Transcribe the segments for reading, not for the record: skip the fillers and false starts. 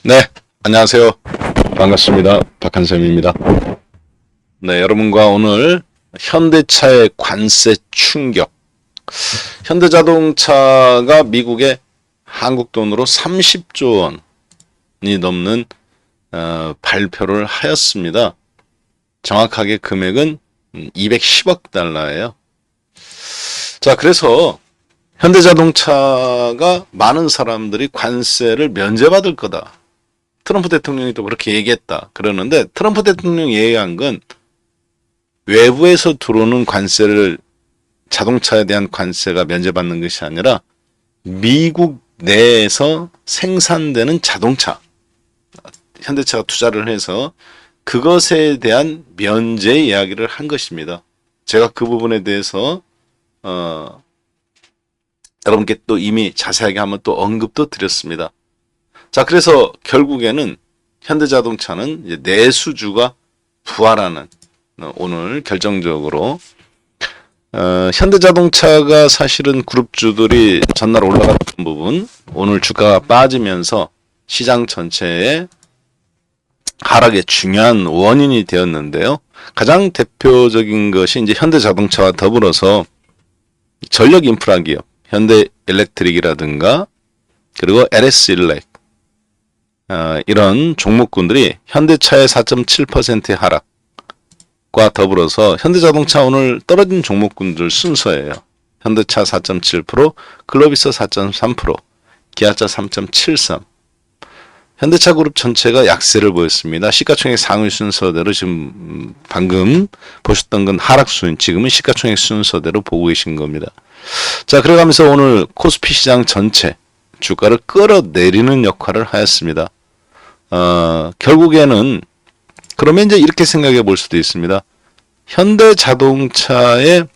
네, 안녕하세요. 반갑습니다. 박한샘입니다. 네, 여러분과 오늘 현대차의 관세 충격. 현대자동차가 미국에 한국 돈으로 30조 원이 넘는 발표를 하였습니다. 정확하게 금액은 210억 달러예요. 자, 그래서 현대자동차가 많은 사람들이 관세를 면제받을 거다. 트럼프 대통령이 또 그렇게 얘기했다. 그러는데 트럼프 대통령이 얘기한 건 외부에서 들어오는 관세를 자동차에 대한 관세가 면제받는 것이 아니라 미국 내에서 생산되는 자동차, 현대차가 투자를 해서 그것에 대한 면제 이야기를 한 것입니다. 제가 그 부분에 대해서 여러분께 또 이미 자세하게 한번 또 언급도 드렸습니다. 자, 그래서 결국에는 현대자동차는 이제 내수주가 부활하는 오늘 결정적으로 현대자동차가 사실은 그룹주들이 전날 올라갔던 부분 오늘 주가가 빠지면서 시장 전체에 하락의 중요한 원인이 되었는데요. 가장 대표적인 것이 이제 현대자동차와 더불어서 전력 인프라 기업 현대일렉트릭이라든가 그리고 LS일렉 이런 종목군들이 현대차의 4.7%의 하락과 더불어서 현대자동차 오늘 떨어진 종목군들 순서예요. 현대차 4.7%, 글로비스 4.3%, 기아차 3.73%. 현대차 그룹 전체가 약세를 보였습니다. 시가총액 상위 순서대로 지금 방금 보셨던 건 하락 순, 지금은 시가총액 순서대로 보고 계신 겁니다. 자, 그래가면서 오늘 코스피 시장 전체 주가를 끌어내리는 역할을 하였습니다. 결국에는 그러면 이제 이렇게 생각해 볼 수도 있습니다. 현대자동차의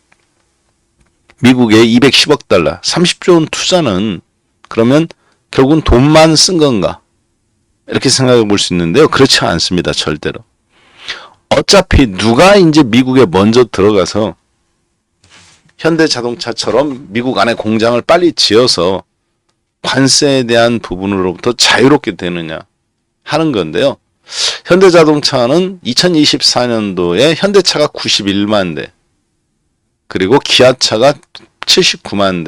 미국의 210억 달러, 30조 원 투자는 그러면 결국은 돈만 쓴 건가? 이렇게 생각해 볼 수 있는데요. 그렇지 않습니다. 절대로. 어차피 누가 이제 미국에 먼저 들어가서 현대자동차처럼 미국 안에 공장을 빨리 지어서 관세에 대한 부분으로부터 자유롭게 되느냐 하는 건데요. 현대자동차는 2024년도에 현대차가 91만 대 그리고 기아차가 79만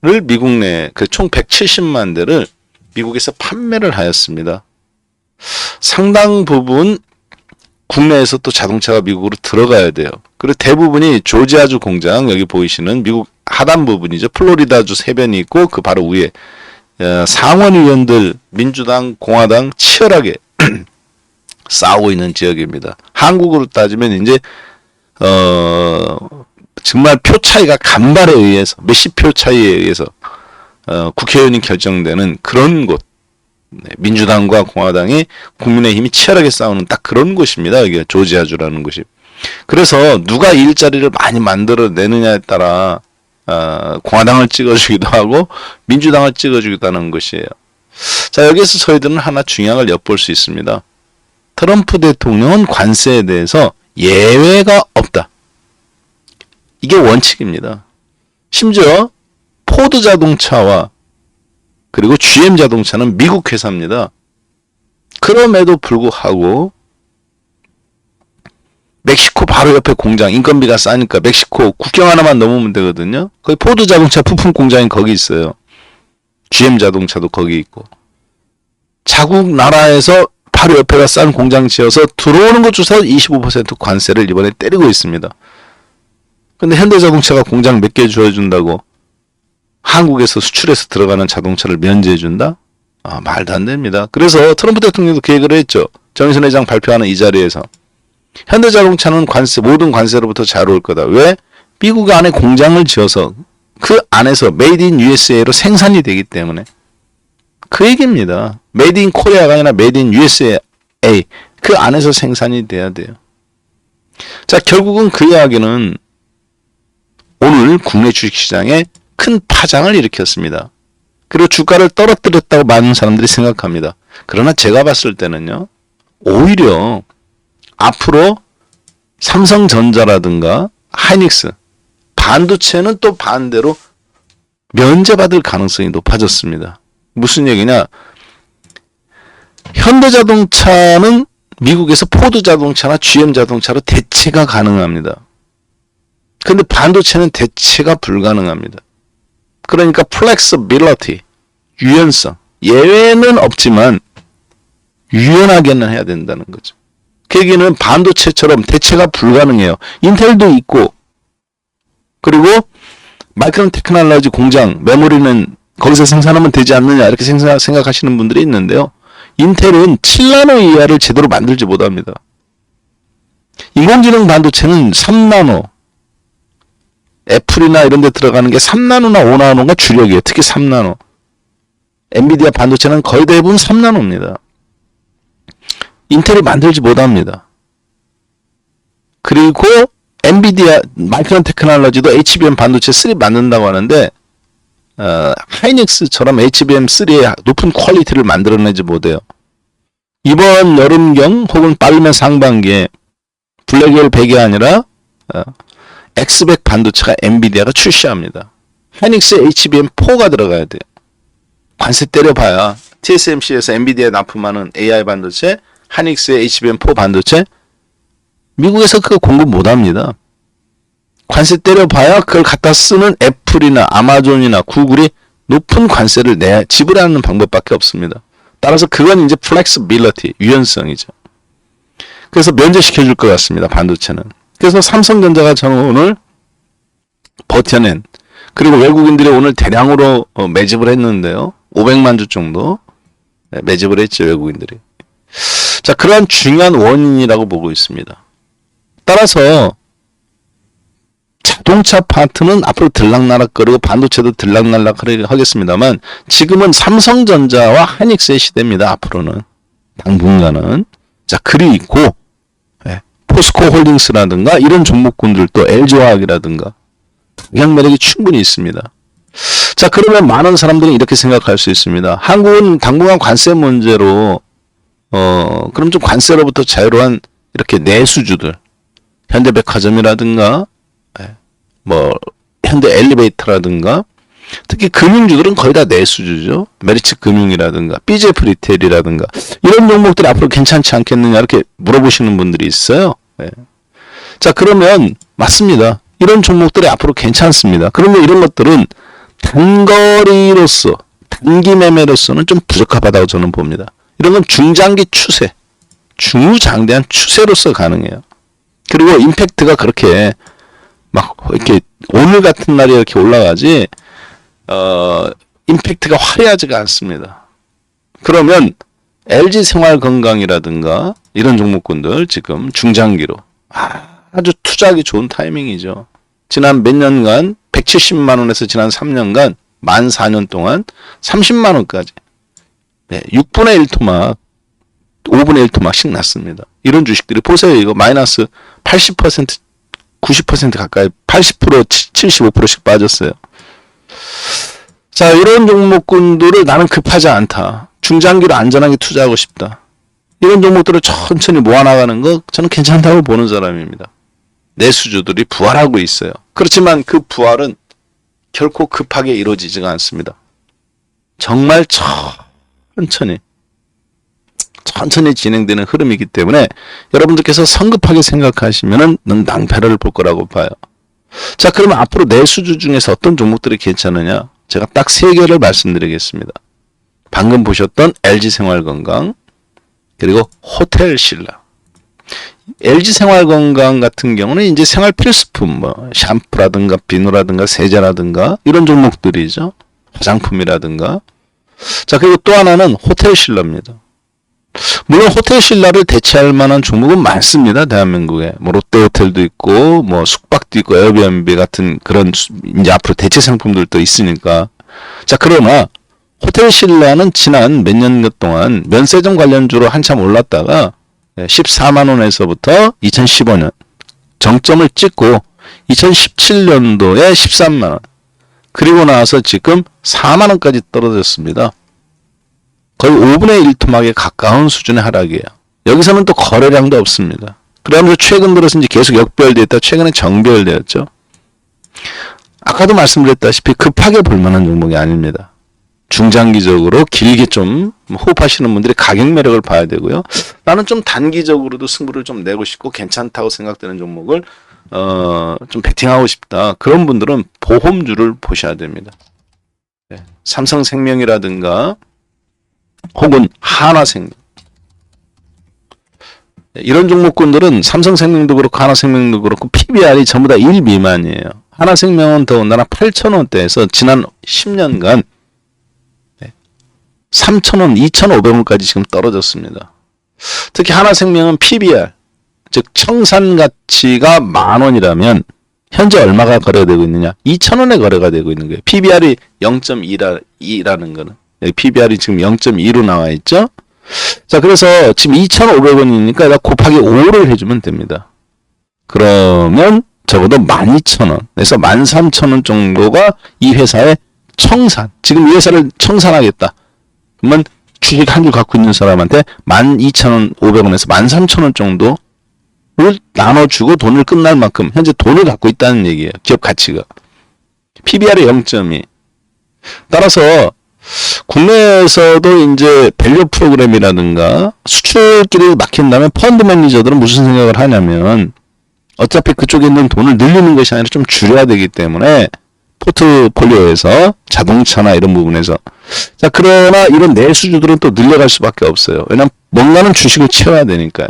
대를 미국 내 그 총 170만 대를 미국에서 판매를 하였습니다. 상당 부분 국내에서 또 자동차가 미국으로 들어가야 돼요. 그리고 대부분이 조지아주 공장, 여기 보이시는 미국 하단 부분이죠. 플로리다주 세변이 있고 그 바로 위에 상원의원들 민주당, 공화당 치열하게 싸우고 있는 지역입니다. 한국으로 따지면 이제 정말 표 차이가 간발에 의해서 몇십 표 차이에 의해서 국회의원이 결정되는 그런 곳, 민주당과 공화당이 국민의힘이 치열하게 싸우는 딱 그런 곳입니다. 이게 조지아주라는 곳이. 그래서 누가 일자리를 많이 만들어내느냐에 따라 공화당을 찍어주기도 하고 민주당을 찍어주기도 하는 것이에요. 자, 여기서 저희들은 하나 중요한 걸 엿볼 수 있습니다. 트럼프 대통령은 관세에 대해서 예외가 없다. 이게 원칙입니다. 심지어 포드 자동차와 그리고 GM 자동차는 미국 회사입니다. 그럼에도 불구하고 멕시코 바로 옆에 공장, 인건비가 싸니까 멕시코 국경 하나만 넘으면 되거든요. 거기 포드 자동차 부품 공장이 거기 있어요. GM 자동차도 거기 있고. 자국 나라에서 바로 옆에가 싼 공장 지어서 들어오는 것 주서 25% 관세를 이번에 때리고 있습니다. 근데 현대자동차가 공장 몇 개 주어준다고 한국에서 수출해서 들어가는 자동차를 면제해준다? 말도 안 됩니다. 그래서 트럼프 대통령도 그 얘기를 했죠. 정의선 회장 발표하는 이 자리에서. 현대자동차는 모든 관세로부터 자유로울 거다. 왜? 미국 안에 공장을 지어서 그 안에서 메이드 인 USA로 생산이 되기 때문에. 그 얘기입니다. 메이드 인 코리아가 아니라 메이드 인 USA. 그 안에서 생산이 돼야 돼요. 자, 결국은 그 이야기는 오늘 국내 주식시장에 큰 파장을 일으켰습니다. 그리고 주가를 떨어뜨렸다고 많은 사람들이 생각합니다. 그러나 제가 봤을 때는요. 오히려 앞으로 삼성전자라든가 하이닉스, 반도체는 또 반대로 면제받을 가능성이 높아졌습니다. 무슨 얘기냐? 현대자동차는 미국에서 포드자동차나 GM자동차로 대체가 가능합니다. 근데 반도체는 대체가 불가능합니다. 그러니까 flexibility, 유연성, 예외는 없지만 유연하게는 해야 된다는 거죠. 그 얘기는 반도체처럼 대체가 불가능해요. 인텔도 있고, 그리고 마이크론 테크놀로지 공장, 메모리는 거기서 생산하면 되지 않느냐 이렇게 생각하시는 분들이 있는데요. 인텔은 7나노 이하를 제대로 만들지 못합니다. 인공지능 반도체는 3나노, 애플이나 이런 데 들어가는 게 3나노나 5나노가 주력이에요. 특히 3나노. 엔비디아 반도체는 거의 대부분 3나노입니다. 인텔이 만들지 못합니다. 그리고 엔비디아, 마이크론 테크놀로지도 HBM 반도체 3 만든다고 하는데 하이닉스처럼 HBM3의 높은 퀄리티를 만들어내지 못해요. 이번 여름경 혹은 빠르면 상반기에 블랙웰 100이 아니라 X100 반도체가 엔비디아가 출시합니다. 하이닉스에 HBM4가 들어가야 돼요. 관세 때려봐야 TSMC에서 엔비디아에 납품하는 AI 반도체, 하이닉스의 HBM4 반도체 미국에서 그거 공급 못합니다. 관세 때려봐야 그걸 갖다 쓰는 애플이나 아마존이나 구글이 높은 관세를 지불하는 방법밖에 없습니다. 따라서 그건 이제 flexibility, 유연성이죠. 그래서 면제시켜줄 것 같습니다. 반도체는. 그래서 삼성전자가 저는 오늘 버텨낸, 그리고 외국인들이 오늘 대량으로 매집을 했는데요. 500만 주 정도 매집을 했죠. 외국인들이. 자, 그러한 중요한 원인이라고 보고 있습니다. 따라서 자동차 파트는 앞으로 들락날락거리고 반도체도 들락날락 하겠습니다만 지금은 삼성전자와 하이닉스의 시대입니다. 앞으로는 당분간은. 자, 그리고 포스코 홀딩스라든가 이런 종목군들도 LG화학이라든가 가격 매력이 충분히 있습니다. 자, 그러면 많은 사람들이 이렇게 생각할 수 있습니다. 한국은 당분간 관세 문제로 그럼 좀 관세로부터 자유로운 이렇게 내수주들, 현대백화점이라든가 뭐 현대 엘리베이터라든가 특히 금융주들은 거의 다 내수주죠. 메리츠 금융이라든가 BJF 리테일이라든가 이런 종목들이 앞으로 괜찮지 않겠느냐 이렇게 물어보시는 분들이 있어요. 자, 그러면 맞습니다. 이런 종목들이 앞으로 괜찮습니다. 그런데 이런 것들은 단거리로서, 단기 매매로서는 좀 부적합하다고 저는 봅니다. 이런 건 중장기 추세, 중장대한 추세로서 가능해요. 그리고 임팩트가 그렇게 막 이렇게 오늘 같은 날이 이렇게 올라가지 임팩트가 화려하지가 않습니다. 그러면 LG생활건강이라든가 이런 종목군들 지금 중장기로 아주 투자하기 좋은 타이밍이죠. 지난 몇 년간 170만 원에서 지난 3년간 만 4년 동안 30만 원까지 6분의 1 토막, 5분의 1 토막씩 났습니다. 이런 주식들이 보세요. 이거 마이너스 80%, 90% 가까이 80%, 75%씩 빠졌어요. 자, 이런 종목군들을 나는 급하지 않다. 중장기로 안전하게 투자하고 싶다. 이런 종목들을 천천히 모아나가는 거 저는 괜찮다고 보는 사람입니다. 내수주들이 부활하고 있어요. 그렇지만 그 부활은 결코 급하게 이루어지지가 않습니다. 정말 천천히 진행되는 흐름이기 때문에 여러분들께서 성급하게 생각하시면은 낭패를 볼 거라고 봐요. 자, 그러면 앞으로 내수주 중에서 어떤 종목들이 괜찮으냐? 제가 딱 3개를 말씀드리겠습니다. 방금 보셨던 LG생활건강, 그리고 호텔신라. LG생활건강 같은 경우는 이제 생활 필수품, 뭐 샴푸라든가 비누라든가 세제라든가 이런 종목들이죠. 화장품이라든가. 자, 그리고 또 하나는 호텔신라입니다. 물론 호텔신라를 대체할 만한 종목은 많습니다. 대한민국에. 뭐 롯데호텔도 있고 뭐 숙박도 있고 에어비앤비 같은 그런 이제 앞으로 대체 상품들도 있으니까. 자, 그러나 호텔신라는 지난 몇 년 동안 면세점 관련주로 한참 올랐다가 14만 원에서부터 2015년 정점을 찍고 2017년도에 13만 원, 그리고 나서 지금 4만 원까지 떨어졌습니다. 거의 5분의 1 토막에 가까운 수준의 하락이에요. 여기서는 또 거래량도 없습니다. 그러면서 최근 들어서 이제 계속 역별되었다. 최근에 정별되었죠. 아까도 말씀드렸다시피 급하게 볼 만한 종목이 아닙니다. 중장기적으로 길게 좀 호흡하시는 분들이 가격 매력을 봐야 되고요. 나는 좀 단기적으로도 승부를 좀 내고 싶고 괜찮다고 생각되는 종목을 좀 베팅하고 싶다. 그런 분들은 보험주를 보셔야 됩니다. 네. 삼성생명이라든가 혹은 하나생명. 네. 이런 종목군들은 삼성생명도 그렇고 하나생명도 그렇고 PBR이 전부 다 1 미만이에요. 하나생명은 더군다나 8,000원대에서 지난 10년간 3,000원, 2,500원까지 지금 떨어졌습니다. 특히 하나생명은 PBR, 즉 청산 가치가 10,000원이라면 현재 얼마가 거래가 되고 있느냐? 2,000원에 거래가 되고 있는 거예요. PBR이 0.2라는 거는. 여기 PBR이 지금 0.2로 나와 있죠? 자, 그래서 지금 2,500원이니까 곱하기 5를 해주면 됩니다. 그러면 적어도 12,000원에서 13,000원 정도가 이 회사의 청산. 지금 이 회사를 청산하겠다. 그러면 주식 한 주 갖고 있는 사람한테 12,500원에서 13,000원 정도를 나눠주고 돈을 끝날 만큼 현재 돈을 갖고 있다는 얘기예요. 기업 가치가. PBR이 0.2. 따라서 국내에서도 이제 밸류 프로그램이라든가 수출길이 막힌다면 펀드 매니저들은 무슨 생각을 하냐면 어차피 그쪽에 있는 돈을 늘리는 것이 아니라 좀 줄여야 되기 때문에 포트폴리오에서 자동차나 이런 부분에서 자 그러나 이런 내수주들은 또 늘려갈 수밖에 없어요. 왜냐하면 뭔가는 주식을 채워야 되니까요.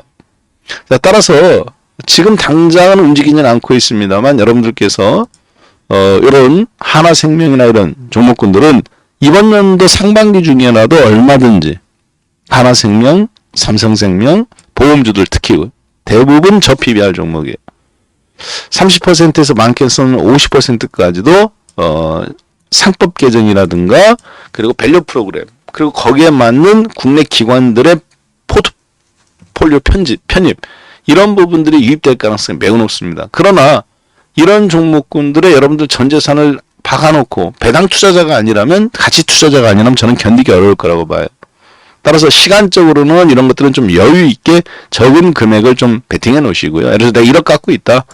자 따라서 지금 당장은 움직이지는 않고 있습니다만 여러분들께서 이런 하나생명이나 이런 종목군들은 이번 연도 상반기 중에라도 얼마든지 하나생명, 삼성생명, 보험주들 특히 대부분 저PBR 종목이에요. 30%에서 많게는 50%까지도 상법 개정이라든가 그리고 밸류 프로그램 그리고 거기에 맞는 국내 기관들의 포트폴리오 편입 이런 부분들이 유입될 가능성이 매우 높습니다. 그러나 이런 종목군들의 여러분들 전 재산을 박아놓고 배당 투자자가 아니라면 가치 투자자가 아니라면 저는 견디기 어려울 거라고 봐요. 따라서 시간적으로는 이런 것들은 좀 여유 있게 적은 금액을 좀 베팅해 놓으시고요. 예를 들어서 내가 1억 갖고 있다.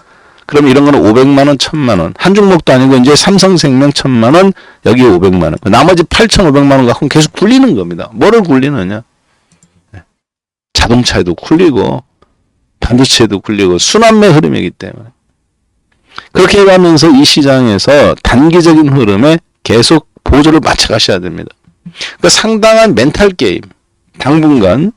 그럼 이런 거는 500만 원, 1000만 원. 한 종목도 아니고 이제 삼성생명 1000만 원, 여기 500만 원. 나머지 8,500만 원 갖고 계속 굴리는 겁니다. 뭐를 굴리느냐? 자동차에도 굴리고 반도체에도 굴리고 순환매 흐름이기 때문에. 그렇게 가면서 이 시장에서 단기적인 흐름에 계속 보조를 맞춰가셔야 됩니다. 그러니까 상당한 멘탈 게임, 당분간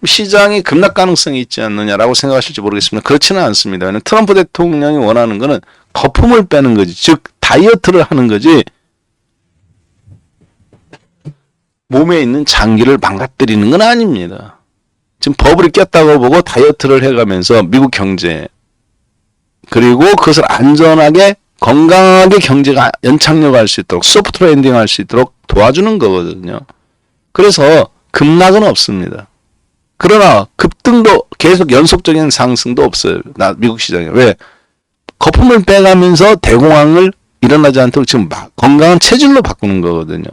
시장이 급락 가능성이 있지 않느냐라고 생각하실지 모르겠습니다. 그렇지는 않습니다. 왜냐하면 트럼프 대통령이 원하는 거는 거품을 빼는 거지, 즉 다이어트를 하는 거지 몸에 있는 장기를 망가뜨리는 건 아닙니다. 지금 버블이 꼈다고 보고 다이어트를 해가면서 미국 경제 그리고 그것을 안전하게 건강하게 경제가 연착륙할 수 있도록 소프트 랜딩 할 수 있도록 도와주는 거거든요. 그래서 급락은 없습니다. 그러나 급등도 계속 연속적인 상승도 없어요. 미국 시장에. 왜? 거품을 빼가면서 대공황을 일어나지 않도록 지금 건강한 체질로 바꾸는 거거든요.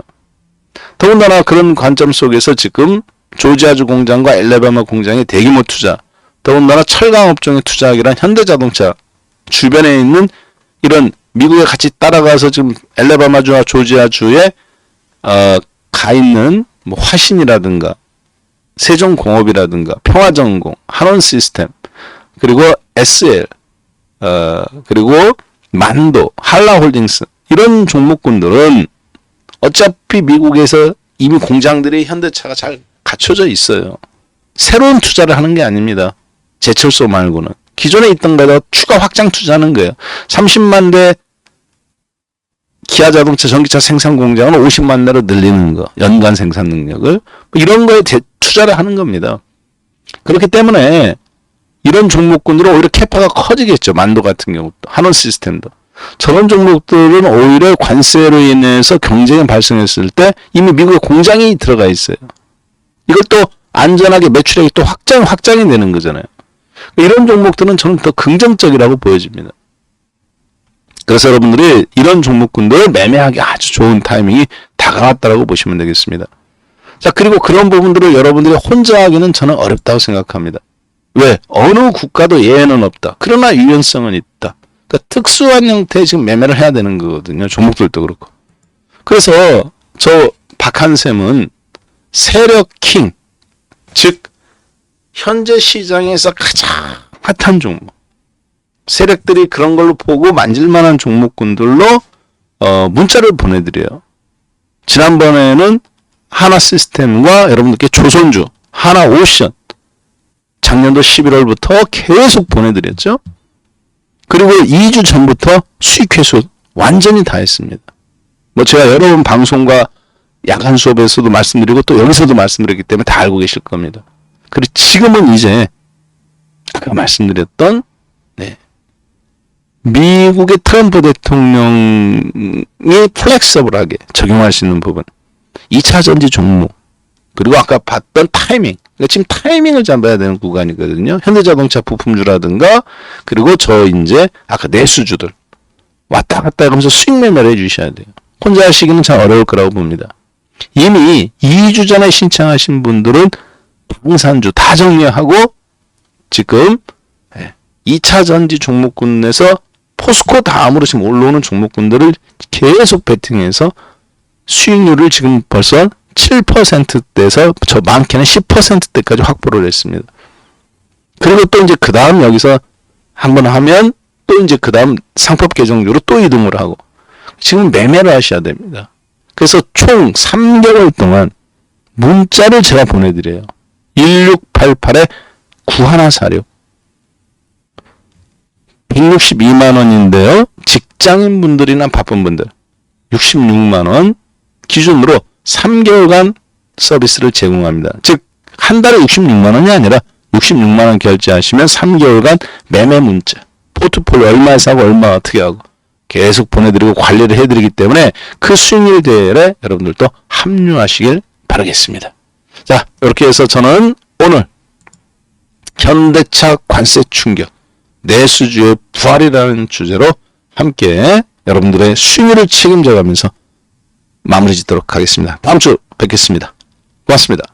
더군다나 그런 관점 속에서 지금 조지아주 공장과 엘레바마 공장의 대규모 투자, 더군다나 철강 업종에 투자하기란 현대자동차 주변에 있는 이런 미국에 같이 따라가서 지금 엘레바마주와 조지아주에 가 있는 뭐 화신이라든가 세종공업이라든가 평화전공, 한원시스템 그리고 SL 그리고 만도, 한라홀딩스 이런 종목군들은 어차피 미국에서 이미 공장들이 현대차가 잘 갖춰져 있어요. 새로운 투자를 하는 게 아닙니다. 제철소 말고는. 기존에 있던 데다 추가 확장 투자하는 거예요. 30만 대 기아자동차 전기차 생산 공장은 50만 대로 늘리는 거. 연간 생산 능력을. 이런 거에 투자를 하는 겁니다. 그렇기 때문에 이런 종목군들은 오히려 캐파가 커지겠죠. 만도 같은 경우도. 한원 시스템도. 저런 종목들은 오히려 관세로 인해서 경쟁이 발생했을 때 이미 미국에 공장이 들어가 있어요. 이걸 또 안전하게 매출액이 또 확장이 되는 거잖아요. 이런 종목들은 저는 더 긍정적이라고 보여집니다. 그래서 여러분들이 이런 종목군들을 매매하기 아주 좋은 타이밍이 다가왔다고 보시면 되겠습니다. 자, 그리고 그런 부분들을 여러분들이 혼자 하기는 저는 어렵다고 생각합니다. 왜? 어느 국가도 예외는 없다. 그러나 유연성은 있다. 그러니까 특수한 형태의 지금 매매를 해야 되는 거거든요. 종목들도 그렇고. 그래서 저 박한샘은 세력킹, 즉 현재 시장에서 가장 핫한 종목, 세력들이 그런 걸로 보고 만질만한 종목군들로 문자를 보내드려요. 지난번에는 하나시스템과 여러분들께 조선주, 하나오션 작년도 11월부터 계속 보내드렸죠. 그리고 2주 전부터 수익 회수 완전히 다 했습니다. 뭐 제가 여러 번 방송과 야간 수업에서도 말씀드리고 또 여기서도 말씀드렸기 때문에 다 알고 계실 겁니다. 그리고 지금은 이제 아까 말씀드렸던 미국의 트럼프 대통령이 플렉서블하게 적용할 수 있는 부분, 2차 전지 종목, 그리고 아까 봤던 타이밍, 그러니까 지금 타이밍을 잡아야 되는 구간이거든요. 현대자동차 부품주라든가, 그리고 저 이제 아까 내수주들 왔다 갔다 하면서 수익 매매를 해주셔야 돼요. 혼자 하시기는 참 어려울 거라고 봅니다. 이미 2주 전에 신청하신 분들은 방산주 다 정리하고 지금 2차 전지 종목군에서 포스코 다음으로 지금 올라오는 종목군들을 계속 베팅해서 수익률을 지금 벌써 7%대에서 저 많게는 10%대까지 확보를 했습니다. 그리고 또 이제 그 다음 여기서 한번 하면 또 이제 그 다음 상법 개정주로 또 이동을 하고 지금 매매를 하셔야 됩니다. 그래서 총 3개월 동안 문자를 제가 보내드려요. 1688-9146 162만 원인데요. 직장인 분들이나 바쁜 분들 66만 원 기준으로 3개월간 서비스를 제공합니다. 즉 한 달에 66만 원이 아니라 66만 원 결제하시면 3개월간 매매 문자, 포트폴리오 얼마 사고 얼마 어떻게 하고 계속 보내드리고 관리를 해드리기 때문에 그 수익률 대회에 여러분들도 합류하시길 바라겠습니다. 자, 이렇게 해서 저는 오늘 현대차 관세 충격, 내수주의 부활이라는 주제로 함께 여러분들의 수익률을 책임져 가면서 마무리 짓도록 하겠습니다. 다음 주 뵙겠습니다. 고맙습니다.